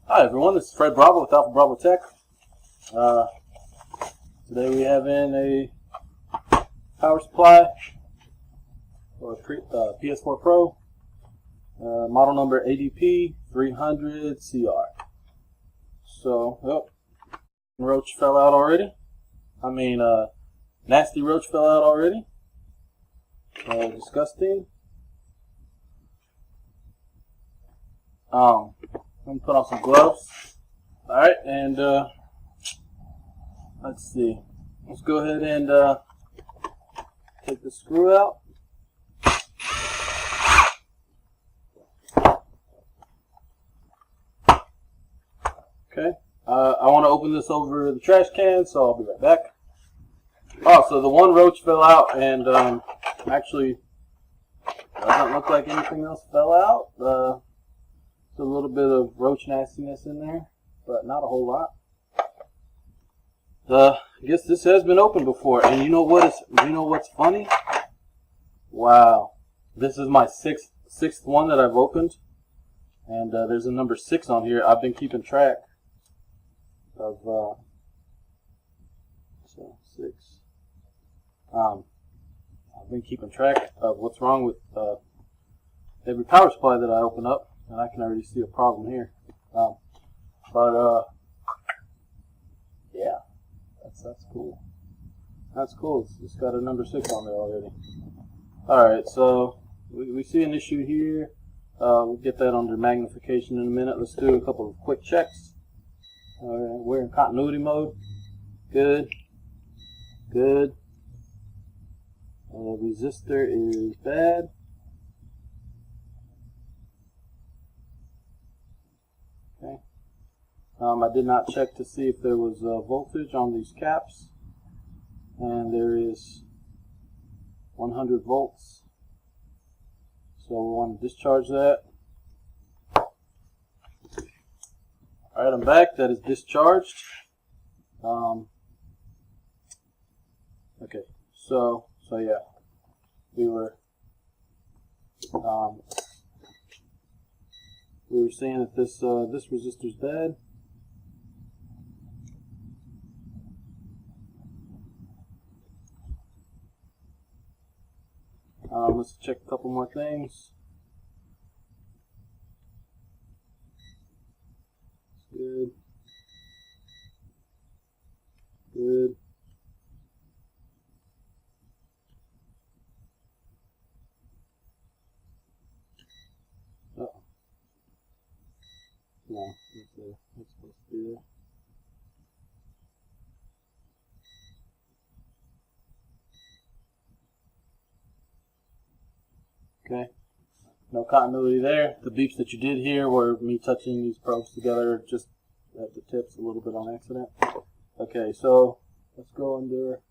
Hi everyone, this is Fred Bravo with Alpha Bravo Tech. Today we have in a power supply for a PS4 Pro, model number ADP-300CR. So, roach fell out already. Nasty roach fell out already. Disgusting. I'm gonna put on some gloves. Alright, and let's see. Let's go ahead and take the screw out. Okay. I want to open this over the trash can, so I'll be right back. Oh, so the one roach fell out, and actually doesn't look like anything else fell out. A little bit of roach nastiness in there, but not a whole lot. I guess this has been opened before, and you know what's funny? Wow, this is my sixth one that I've opened, and there's a number 6 on here. I've been keeping track of 6. I've been keeping track of what's wrong with every power supply that I open up. And I can already see a problem here. Yeah, that's cool. That's cool. It's got a number 6 on there already. Alright, so we see an issue here. We'll get that under magnification in a minute. Let's do a couple of quick checks. We're in continuity mode. Good. Good. Resistor is bad. I did not check to see if there was voltage on these caps, and there is 100 volts, so we want to discharge that. Alright, I'm back. That is discharged. Okay, so yeah, we were saying that this resistor is bad. Let's check a couple more things. Good. Good. Uh-oh. No, it's supposed to be there. Okay, no continuity there. The beeps that you did hear were me touching these probes together just at the tips a little bit on accident. Okay, so let's go under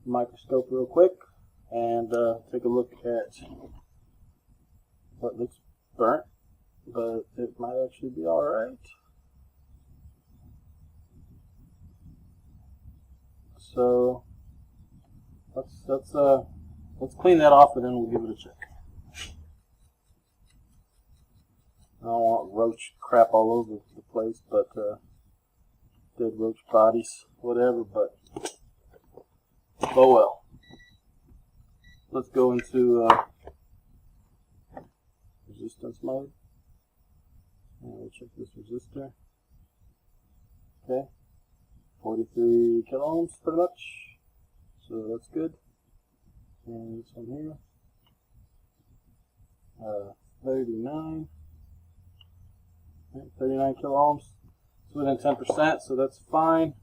the microscope real quick and take a look at what looks burnt, but it might actually be alright. So let's clean that off, and then we'll give it a check. I don't want roach crap all over the place, but dead roach bodies, whatever, but oh well. Let's go into resistance mode, and we'll check this resistor. Okay, 43 kilo ohms pretty much, so that's good. And this one here, 39 kilo ohms. It's within 10%, so that's fine.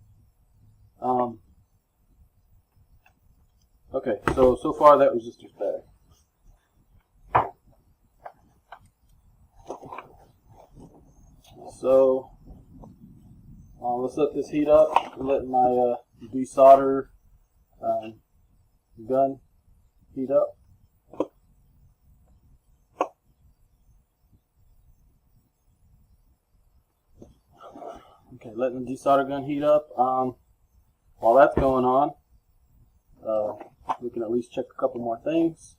Okay, so far that resistor's bad. So let's let this heat up. Let my desolder gun heat up. Okay, letting the desolder gun heat up. While that's going on, we can at least check a couple more things.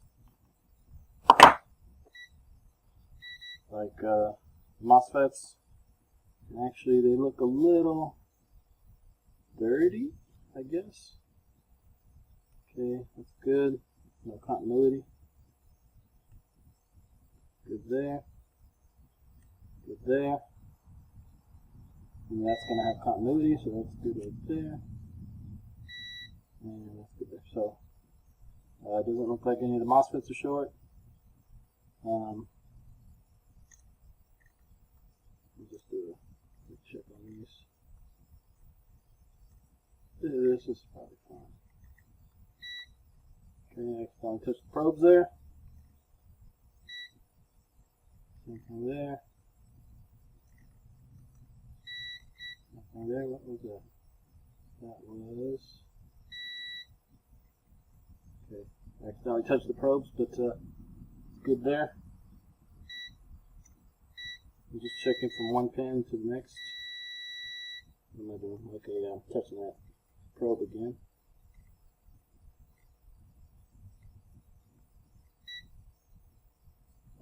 like MOSFETs. And actually, they look a little dirty, I guess. Okay, that's good. No continuity. Good there. Good there. And that's going to have continuity, so that's good right there. And that's good there. So, it doesn't look like any of the MOSFETs are short. We'll just do a check on these. This is probably fine. Okay, I accidentally touched the probes there. Same thing there. Nothing there. What was that? That was. Okay, I accidentally touched the probes, but it's good there. I'm just checking from one pin to the next. What am I doing? Okay, yeah, I'm touching that probe again.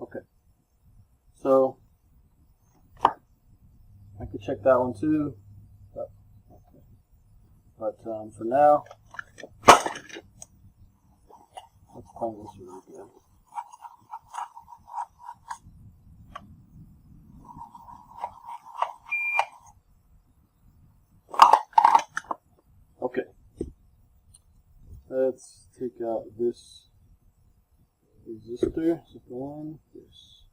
Okay, so I could check that one too, but for now, let's clean this really good. Okay, let's take out this resistor. So one, this.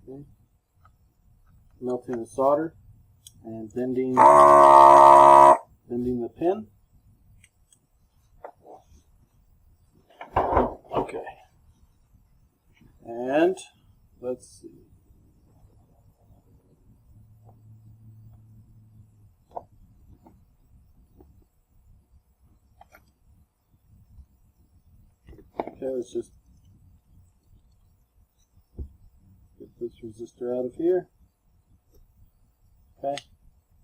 Okay. Melting the solder and bending the pin. Okay, and let's see. Okay, let's just get this resistor out of here. Okay,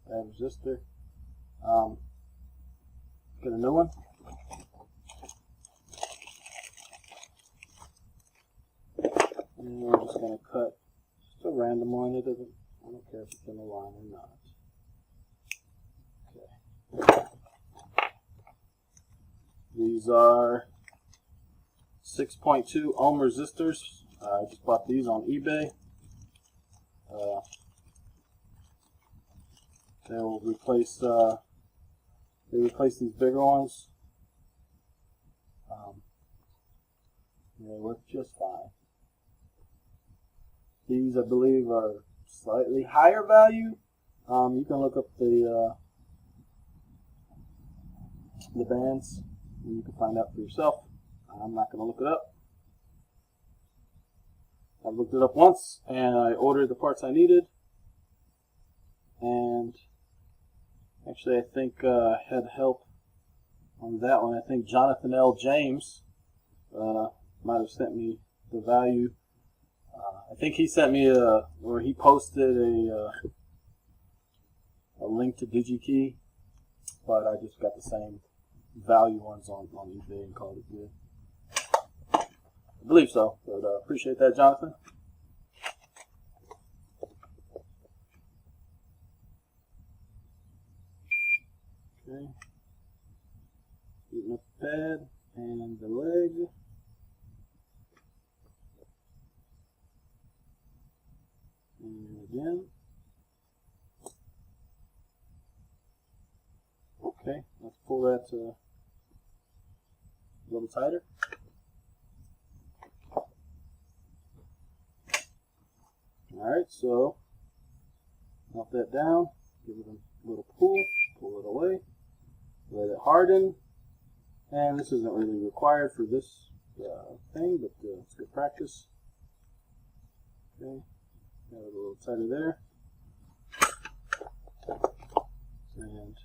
add resistor. Get a new one. And we're just going to cut just a random one. It doesn't. I don't care if it's in the line or not. Okay. These are 6.2 ohm resistors. I just bought these on eBay. They will replace these bigger ones. They work just fine. These, I believe, are slightly higher value. You can look up the bands, and you can find out for yourself. I'm not going to look it up. I looked it up once, and I ordered the parts I needed. And actually, I think I had help on that one. I think Jonathan L. James might have sent me the value. I think he sent me or he posted a link to DigiKey, but I just got the same value ones on eBay and called it good. I believe so, but appreciate that, Jonathan. Okay, heating up the pad and the leg. And again. Okay, let's pull that a little tighter. Alright, so melt that down, give it a little pull it away, let it harden, and this isn't really required for this thing, but it's good practice. Okay, got it a little tighter there, and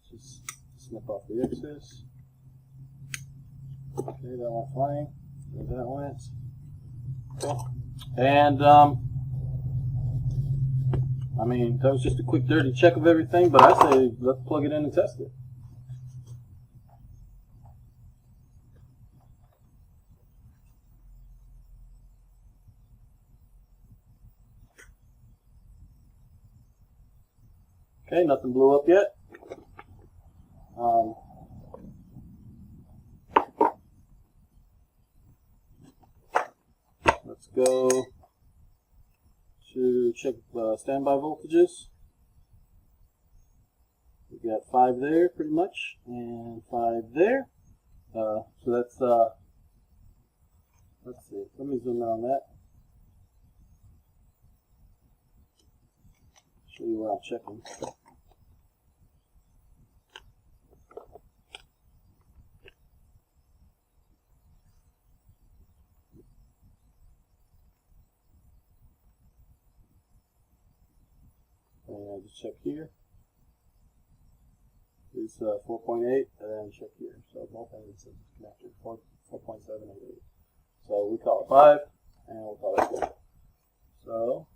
just snip off the excess. Okay, that went fine, there that went. Okay. And I mean, that was just a quick dirty check of everything, but I say let's plug it in and test it. Okay, nothing blew up yet. Let's go to check standby voltages. We got 5 there pretty much, and 5 there. So that's, let's see, let me zoom in on that. Show you what I'm checking. And I just check here. It's 4.8, and then check here. So both ends is connected 4.788. So we call it 5, and we'll call it 4. So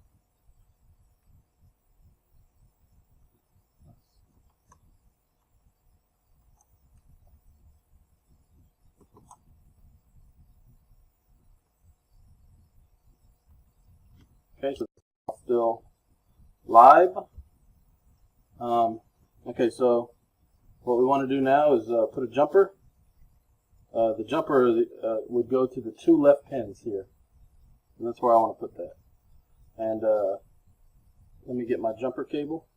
okay, so it's still live. Okay, so what we want to do now is put a jumper. The jumper would go to the 2 left pins here, and that's where I want to put that. And let me get my jumper cable.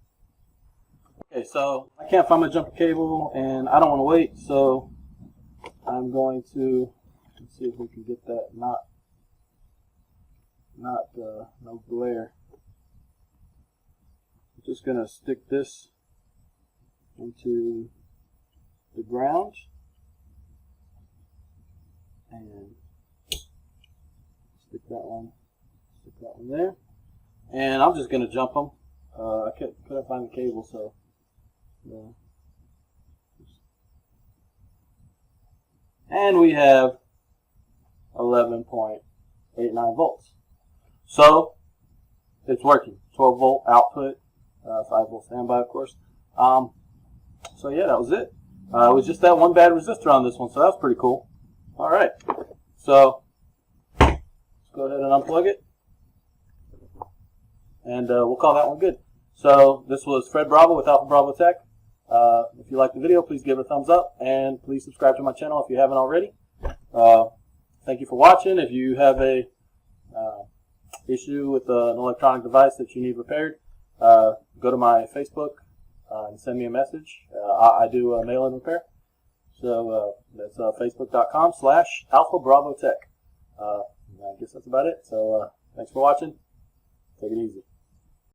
Okay, so I can't find my jumper cable, and I don't want to wait, so I'm going to let's see if we can get that no glare. I'm just going to stick this into the ground and stick that one there, and I'm just going to jump them. I couldn't find the cable, so yeah. And we have 11.89 volts. So it's working. 12 volt output, 5 volt standby, of course. So yeah, that was it. It was just that one bad resistor on this one, so that was pretty cool. All right, so let's go ahead and unplug it, and we'll call that one good. So this was Fred Bravo with Alpha Bravo Tech. If you like the video, please give it a thumbs up, and please subscribe to my channel if you haven't already. Thank you for watching. If you have a issue with an electronic device that you need repaired, go to my Facebook and send me a message. I do mail-in repair. So that's facebook.com/Alpha Bravo Tech. I guess that's about it. So thanks for watching. Take it easy.